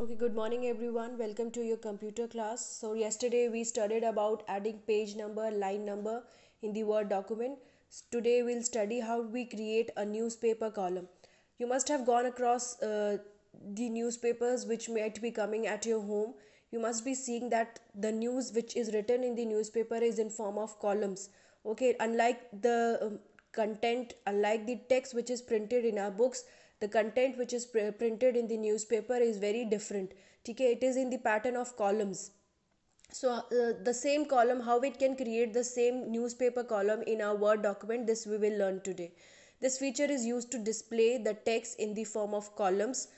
Okay, good morning everyone. Welcome to your computer class. So yesterday we studied about adding page number, line number in the Word document. Today we'll study how we create a newspaper column. You must have gone across the newspapers which might be coming at your home. You must be seeing that the news which is written in the newspaper is in form of columns. Okay, unlike the content, unlike the text which is printed in our books, the content which is printed in the newspaper is very different. Okay, it is in the pattern of columns. So the same column, how it can create the same newspaper column in our Word document, this we will learn today. This feature is used to display the text in the form of columns,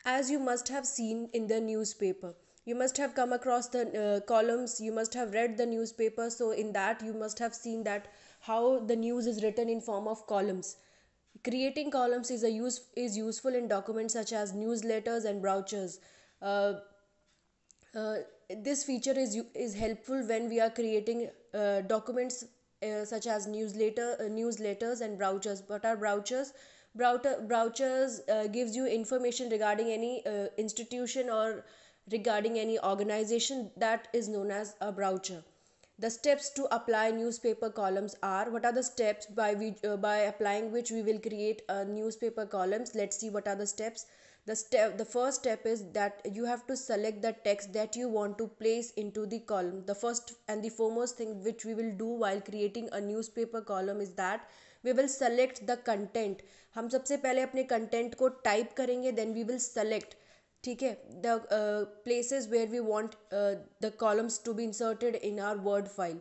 as you must have seen in the newspaper. You must have come across the columns, you must have read the newspaper, so in that you must have seen that how the news is written in form of columns. Creating columns is useful in documents such as newsletters and brochures. uh, uh, this feature is helpful when we are creating documents such as newsletters and brochures. What are brochures? Brochures gives you information regarding any institution or regarding any organization. That is known as a brochure. The steps to apply newspaper columns are, what are the steps by applying which we will create a newspaper columns? Let's see what are the steps. The first step is that you have to select the text that you want to place into the column. The first and the foremost thing which we will do while creating a newspaper column is that we will select the content. हम सबसे पहले अपने content को type करेंगे, then we will select. ठीक है, the places where we want the columns to be inserted in our Word file.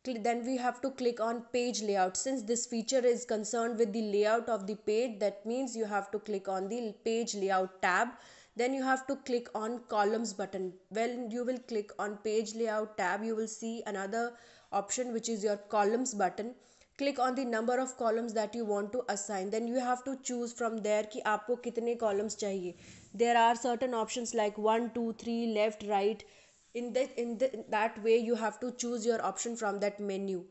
Then we have to click on page layout. Since this feature is concerned with the layout of the page, that means you have to click on the page layout tab. Then you have to click on columns button. When you will click on page layout tab, you will see another option which is your columns button. Click on the number of columns that you want to assign. Then you have to choose from there कि आपको कितने columns चाहिए. There are certain options like 1 2 3 left, right. That way you have to choose your option from that menu.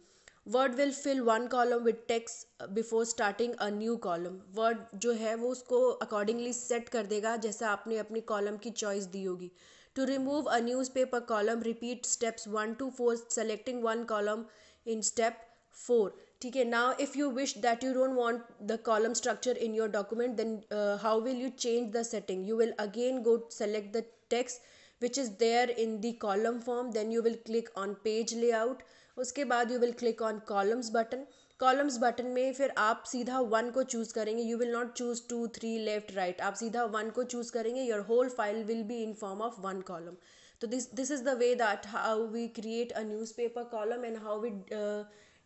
Word will fill one column with text before starting a new column. Word जो है वो उसको accordingly set कर देगा जैसा आपने अपनी column की choice दी होगी. To remove a newspaper column, repeat steps 1 to 4, selecting one column in step 4. ठीक है. Now if you wish that you don't want the column structure in your document, then how will you change the setting? You will again go select the text which is there in the column form. Then you will click on page layout. उसके बाद you will click on columns button. Columns button में फिर आप सीधा one को choose करेंगे. You will not choose 2 3 left right. आप सीधा वन को चूज करेंगे. Your whole file will be in form of one column. तो this is the way that how we create a newspaper column and how we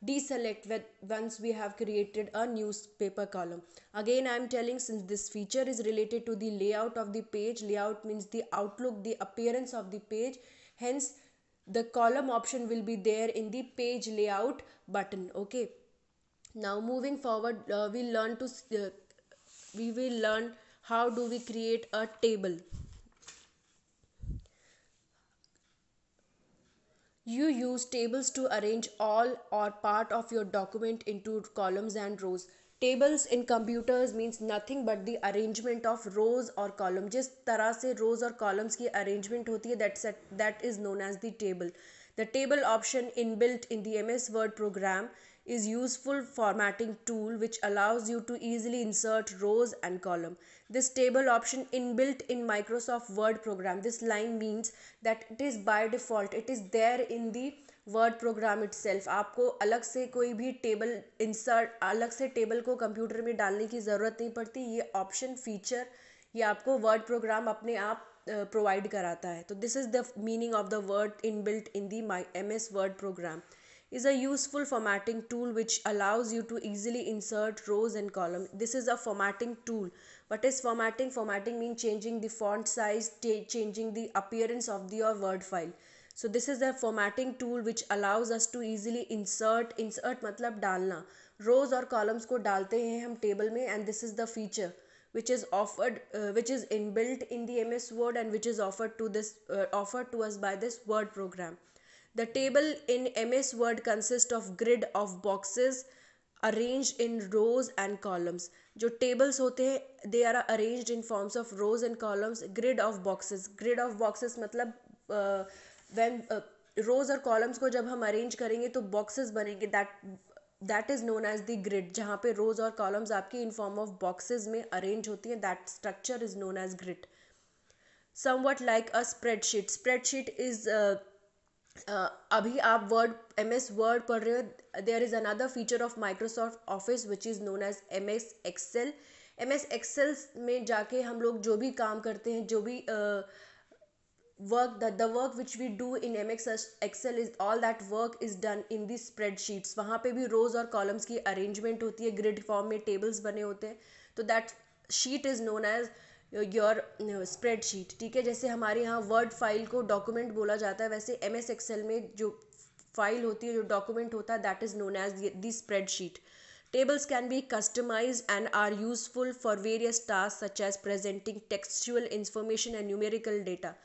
deselect once we have created a newspaper column. Again I am telling, since this feature is related to the layout of the page, layout means the outlook, the appearance of the page, hence the column option will be there in the page layout button. Okay, now moving forward, we will learn how do we create a table. You use tables to arrange all or part of your document into columns and rows. Tables in computers means nothing but the arrangement of rows or columns. जिस तरह से rows और columns की arrangement होती है, that is known as the table. The table option inbuilt in the MS Word program is useful formatting tool which allows you to easily insert rows and column. This table option inbuilt in Microsoft Word program. This line means that it is by default. It is there in the word program itself. आपको अलग से कोई भी table insert, अलग से table को computer में डालने की ज़रूरत नहीं पड़ती. ये ऑप्शन फीचर ये आपको वर्ड प्रोग्राम अपने आप प्रोवाइड कराता है. तो this is the meaning of the word inbuilt in the MS word program. Is a useful formatting tool which allows you to easily insert rows and columns. This is a formatting tool. What is formatting? Formatting means changing the font size, changing the appearance of your word file. So this is a formatting tool which allows us to easily insert मतलब डालना. rows और columns को डालते हैं हम table में, and this is the feature which is which is inbuilt in the MS Word and which is offered to us by this Word program. The table in MS Word consists of grid of boxes arranged in rows and columns. जो tables होते हैं they are arranged in forms of rows and columns. Grid of boxes मतलब when rows और columns को जब हम arrange करेंगे तो boxes बनेंगे. That is known as the grid. जहाँ पे rows और columns आपकी in form of boxes में arrange होती हैं, that structure is known as grid. Somewhat like a spreadsheet is अभी आप वर्ड MS वर्ड पढ़ रहे हो. There is another feature of Microsoft office which is known as MS Excel में जाके हम लोग जो भी काम करते हैं, जो भी work the work which we do in MS Excel is all that work is done in the spreadsheets. वहाँ पे भी रोज और कॉलम्स की अरेंजमेंट होती है, ग्रिड फॉर्म में टेबल्स बने होते हैं. तो that sheet is known as your spreadsheet. ठीक है, जैसे हमारे यहाँ वर्ड फाइल को डॉक्यूमेंट बोला जाता है, वैसे MS Excel में जो फाइल होती है, जो डॉक्यूमेंट होता है, that is known as the spreadsheet. Tables can be customized and are useful for various tasks such as presenting textual information and numerical data.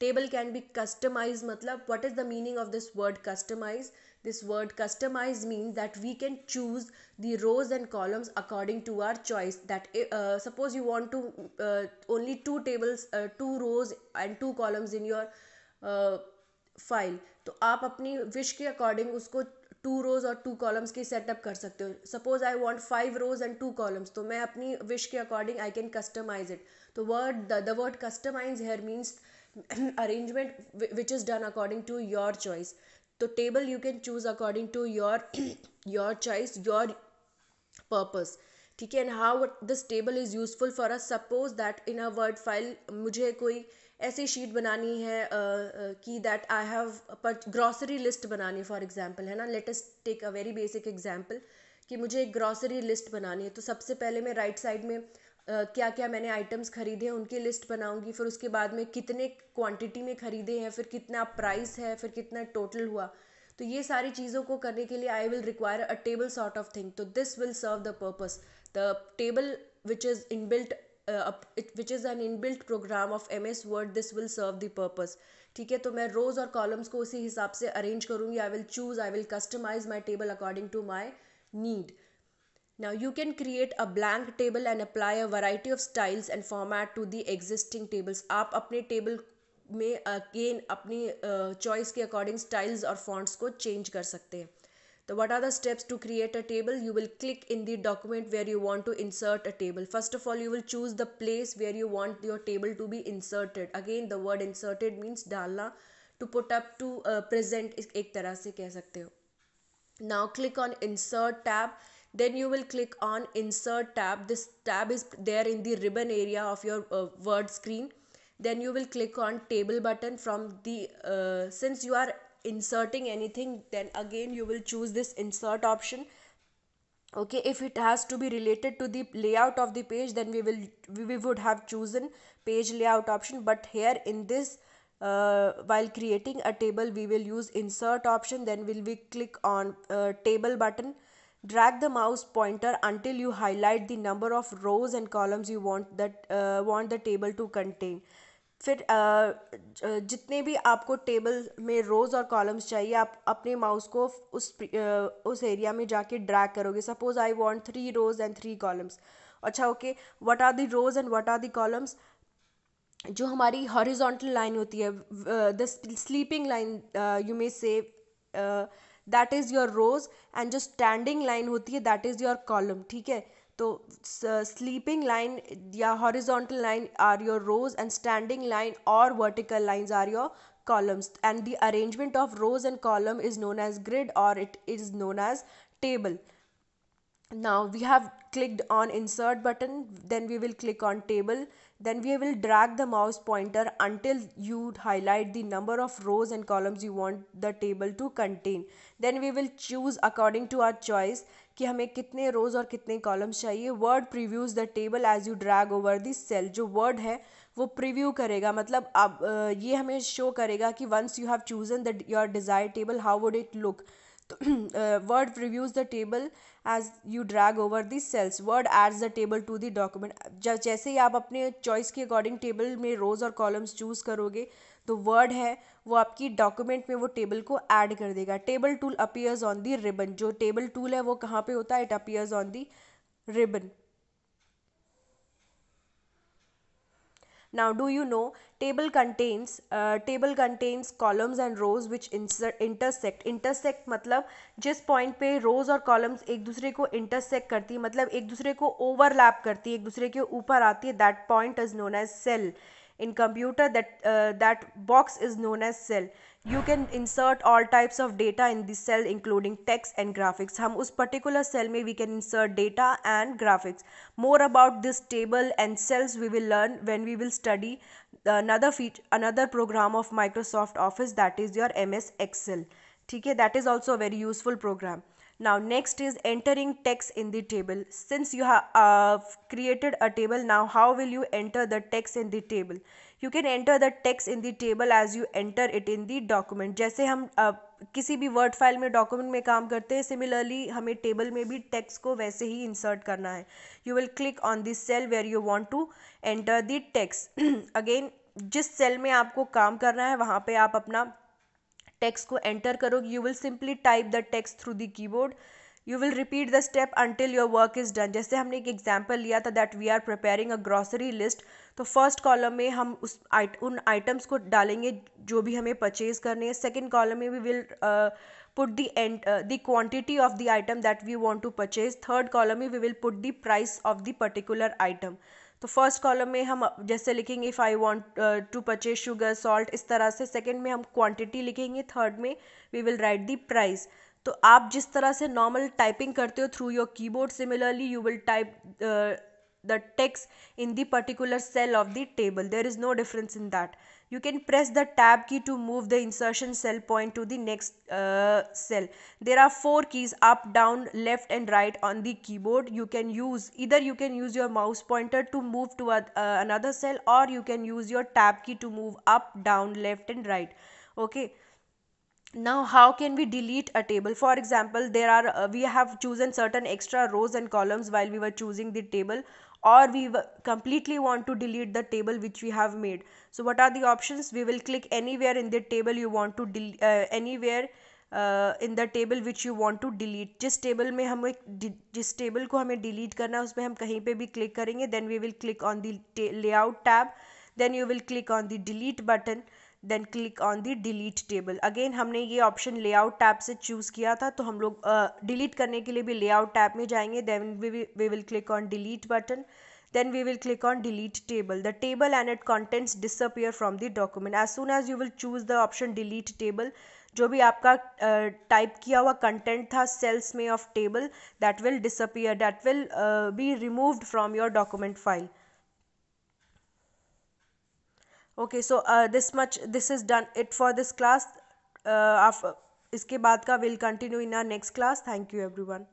Table can be customized matlab what is the meaning of this word customize? This word customize means that we can choose the rows and columns according to our choice. That suppose you want to only two rows and two columns in your file, तो आप अपनी wish के according उसको 2 rows और 2 columns की setup कर सकते हो. Suppose I want 5 rows and 2 columns, तो मैं अपनी विश के according I can customise it. तो the word customise here means arrangement which is done according to your choice. So table you can choose according to your choice, your purpose. ठीक है. And how this table is useful for us? Suppose that in a word file मुझे कोई ऐसी sheet बनानी है कि that I have grocery list बनानी for example, है ना. Let us take a very basic example कि मुझे एक ग्रॉसरी लिस्ट बनानी है. तो सबसे पहले मैं राइट साइड में क्या क्या मैंने आइटम्स खरीदे हैं उनकी लिस्ट बनाऊंगी. फिर उसके बाद में कितने क्वांटिटी में खरीदे हैं, फिर कितना प्राइस है, फिर कितना टोटल हुआ. तो ये सारी चीज़ों को करने के लिए I will require a table sort of thing. तो this will serve the purpose. The table which is inbuilt which is an inbuilt program of MS Word, this will serve the purpose. ठीक है. तो मैं रोज और columns को उसी हिसाब से अरेंज करूँगी. I will customize my table according to my need. Now you can create a blank table and apply a variety of styles and format to the existing tables. आप अपने टेबल में again अपनी choice के according styles और fonts को change कर सकते हैं. So what are the steps to create a table? You will click in the document where you want to insert a table. First of all, you will choose the place where you want your table to be inserted. Again, the word inserted means डालना, to put up, to present एक तरह से कह सकते हो. Now click on insert tab. Then you will click on insert tab. This tab is there in the ribbon area of your word screen. Then you will click on table button. From the since you are inserting anything, then again you will choose this insert option. Okay, if it has to be related to the layout of the page, then we would have chosen page layout option. But here in this while creating a table, we will use insert option. Then we click on table button. Drag the mouse pointer until you highlight the number of rows and columns you want the table to contain. फिर जितने भी आपको table में रोज़ और columns चाहिए, आप अपने mouse को उस एरिया में जाके ड्रैग करोगे. Suppose I want 3 rows and 3 columns. अच्छा, okay. What are the rows and what are the columns? जो हमारी हॉरिजॉन्टल लाइन होती है, the sleeping line you may say, that is your rows. And जो standing line होती है, that is your column. ठीक है. तो स्लीपिंग लाइन या horizontal line are your rows and standing line और vertical lines are your columns. And the arrangement of rows and column is known as grid, or it is known as table. Now we have clicked on insert button, then we will click on table. Then we will drag the mouse pointer until you highlight the number of rows and columns you want the table to contain. Then we will choose according to our choice कि हमें कितने रोज और कितने columns चाहिए. Word previews the table as you drag over the cell. जो Word है वो preview करेगा, मतलब अब ये हमें शो करेगा कि once you have chosen the your desire table, how would it look. Word previews the table as you drag over the cells. Word adds the table to the document. जैसे ही आप अपने चॉइस के according table में रोज और columns choose करोगे तो word है वो आपकी डॉक्यूमेंट में वो टेबल को ऐड कर देगा. Table tool appears on the ribbon. जो टेबल टूल है वो कहाँ पे होता है? It appears on the ribbon. Now, do you know table contains columns and rows which intersect. Intersect मतलब जिस पॉइंट पे रोज और कॉलम्स एक दूसरे को इंटरसेक्ट करती है, मतलब एक दूसरे को ओवरलैप करती है, एक दूसरे के ऊपर आती है, that point is known as cell. In computer, that box is known as cell. You can insert all types of data in the cell including text and graphics. हम उस particular cell में we can insert data and graphics. More about this table and cells we will learn when we will study another program of Microsoft Office, that is your MS Excel. ठीक है, that is also a very useful program. Now next is entering text in the table. Since you have created a table, now how will you enter the text in the table? You can enter the text in the table as you enter it in the document. जैसे हम किसी भी word file में document में काम करते हैं, similarly हमें टेबल में भी टेक्स्ट को वैसे ही इंसर्ट करना है. You will click on the cell where you want to enter the text. Again जिस सेल में आपको काम करना है वहाँ पे आप अपना टेक्स्ट को एंटर करोगे. You will simply type the text through the keyboard. You will repeat the step until your work is done. जैसे हमने एक एग्जाम्पल लिया था that we are preparing a grocery list. तो फर्स्ट कॉलम में हम उन आइटम्स को डालेंगे जो भी हमें परचेज करने हैं. सेकेंड कॉलम में we will put the quantity of the item that we want to purchase. Third column में we will put the price of the particular item. तो फर्स्ट कॉलम में हम जैसे लिखेंगे if I want to purchase sugar salt, इस तरह से. Second में हम क्वांटिटी लिखेंगे. थर्ड में we will write the price. तो आप जिस तरह से नॉर्मल टाइपिंग करते हो through your keyboard, similarly you will type the text in the particular cell of the table. There is no difference in that. You can press the tab key to move the insertion cell point to the next cell. There are 4 keys: up, down, left and right on the keyboard. You can use your mouse pointer to move to another cell, or you can use your tab key to move up, down, left and right. Okay. Now how can we delete a table? For example, we have chosen certain extra rows and columns while we were choosing the table, or we completely want to delete the table which we have made. So what are the options? We will click anywhere in the table you want to anywhere in the table which you want to delete. जिस table को हमें delete करना है उसमें हम कहीं पे भी क्लिक करेंगे. Then we will click on the layout tab. Then you will click on the delete button. Then click on the delete table. Again हमने ये ऑप्शन लेआउट टैब से चूज़ किया था, तो हम लोग डिलीट करने के लिए भी लेआउट टैब में जाएंगे. Then we will click on delete button. then we will click on delete table. The table and its contents disappear from the document. As soon as you will choose the option delete table, जो भी आपका type किया हुआ content था sales में of table, that will disappear, that will be removed from your document file. Okay, so this is done it for this class. इसके बाद का we'll continue in our next class. Thank you everyone.